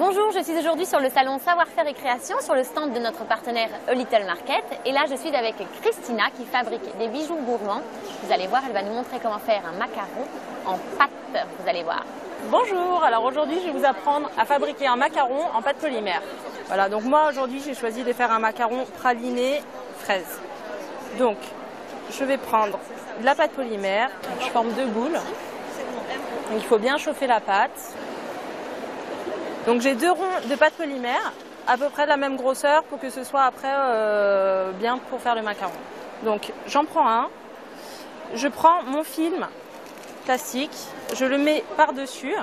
Bonjour, je suis aujourd'hui sur le salon Savoir-faire et création sur le stand de notre partenaire A Little Market. Et là, je suis avec Christina qui fabrique des bijoux gourmands. Vous allez voir, elle va nous montrer comment faire un macaron en pâte. Vous allez voir. Bonjour, alors aujourd'hui je vais vous apprendre à fabriquer un macaron en pâte polymère. Voilà, donc moi aujourd'hui j'ai choisi de faire un macaron praliné fraise. Donc je vais prendre de la pâte polymère, je forme deux boules. Donc, il faut bien chauffer la pâte. Donc j'ai deux ronds de pâte polymère, à peu près de la même grosseur pour que ce soit après bien pour faire le macaron. Donc j'en prends un, je prends mon film plastique, je le mets par-dessus.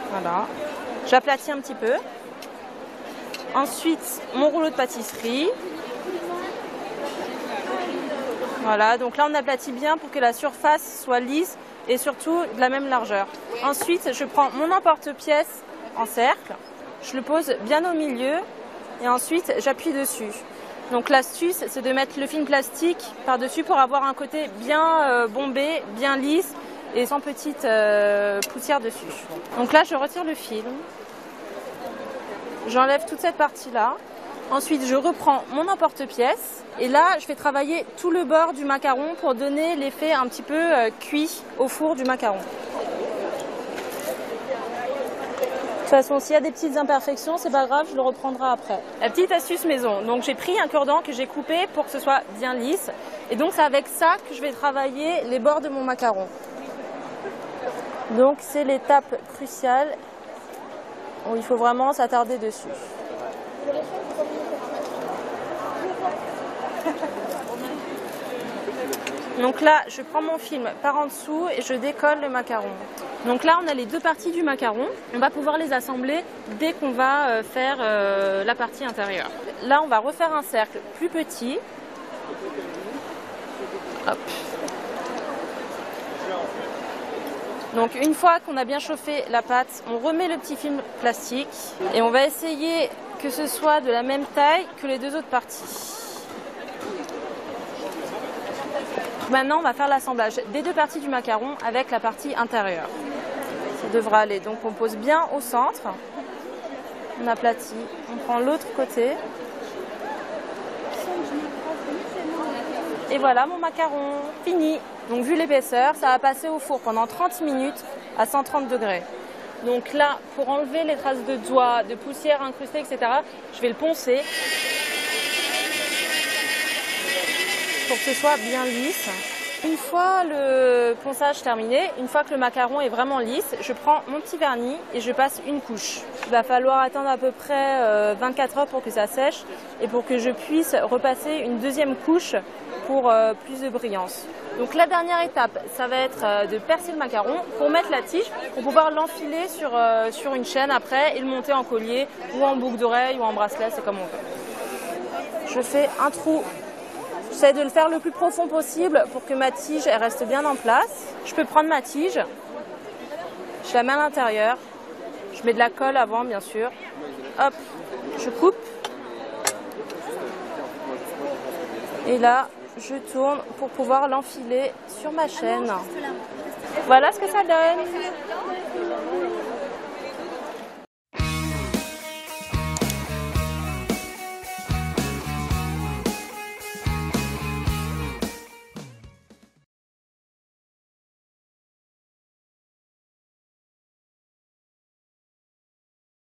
Voilà. J'aplatis un petit peu. Ensuite, mon rouleau de pâtisserie. Voilà, donc là on aplatit bien pour que la surface soit lisse et surtout de la même largeur. Ensuite, je prends mon emporte-pièce en cercle, je le pose bien au milieu et ensuite j'appuie dessus. Donc l'astuce, c'est de mettre le film plastique par-dessus pour avoir un côté bien bombé, bien lisse et sans petite poussière dessus. Donc là, je retire le film, j'enlève toute cette partie-là. Ensuite, je reprends mon emporte-pièce et là, je vais travailler tout le bord du macaron pour donner l'effet un petit peu cuit au four du macaron. De toute façon, s'il y a des petites imperfections, c'est pas grave, je le reprendrai après. La petite astuce maison. Donc, j'ai pris un cure-dent que j'ai coupé pour que ce soit bien lisse. Et donc, c'est avec ça que je vais travailler les bords de mon macaron. Donc, c'est l'étape cruciale où il faut vraiment s'attarder dessus. Donc là, je prends mon film par en dessous et je décolle le macaron. Donc là, on a les deux parties du macaron. On va pouvoir les assembler dès qu'on va faire la partie intérieure. Là, on va refaire un cercle plus petit. Hop. Donc une fois qu'on a bien chauffé la pâte, on remet le petit film plastique et on va essayer que ce soit de la même taille que les deux autres parties. Maintenant, on va faire l'assemblage des deux parties du macaron avec la partie intérieure. Ça devra aller. Donc on pose bien au centre, on aplatit, on prend l'autre côté. Et voilà mon macaron fini. Donc vu l'épaisseur, ça va passer au four pendant 30 minutes à 130 degrés. Donc là, pour enlever les traces de doigts, de poussière incrustée, etc., je vais le poncer pour que ce soit bien lisse. Une fois le ponçage terminé, une fois que le macaron est vraiment lisse, je prends mon petit vernis et je passe une couche. Il va falloir attendre à peu près 24 heures pour que ça sèche et pour que je puisse repasser une deuxième couche pour plus de brillance. Donc la dernière étape, ça va être de percer le macaron pour mettre la tige, pour pouvoir l'enfiler sur une chaîne après et le monter en collier ou en boucle d'oreille ou en bracelet, c'est comme on veut. Je fais un trou. J'essaie de le faire le plus profond possible pour que ma tige elle reste bien en place. Je peux prendre ma tige, je la mets à l'intérieur, je mets de la colle avant bien sûr. Hop, je coupe. Et là, je tourne pour pouvoir l'enfiler sur ma chaîne. Voilà ce que ça donne.